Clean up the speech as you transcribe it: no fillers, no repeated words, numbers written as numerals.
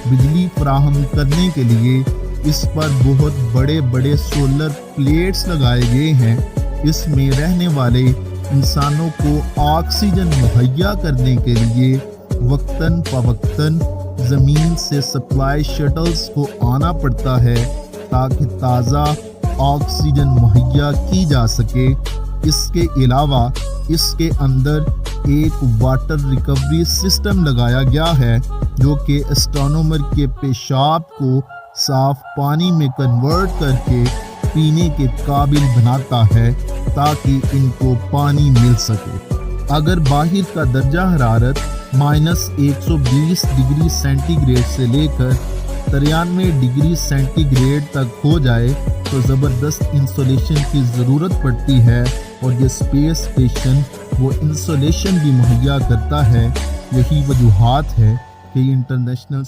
بجلی فراہم کرنے کے لیے اس پر بہت بڑے بڑے سولر پلیٹس لگائے گئے ہیں۔ اس میں رہنے والے انسانوں کو آکسیجن مہیا کرنے کے لیے وقتاً فوقتاً زمین سے سپلائی شٹلز کو آنا پڑتا ہے تاکہ تازہ آکسیجن مہیا کی جا سکے۔ اس کے علاوہ اس کے اندر ایک واٹر ریکوری سسٹم لگایا گیا ہے جو کہ اسٹرانومر کے پیشاب کو صاف پانی میں کنورٹ کر کے پینے کے قابل بناتا ہے تاکہ ان کو پانی مل سکے۔ اگر باہر کا درجہ حرارت -120 ڈگری سینٹی گریڈ سے لے کر 93 ڈگری سینٹی گریڈ تک ہو جائے تو زبردست انسولیشن کی ضرورت پڑتی ہے، اور یہ اسپیس اسٹیشن وہ انسولیشن بھی مہیا کرتا ہے۔ یہی وجوہات ہے کہ انٹرنیشنل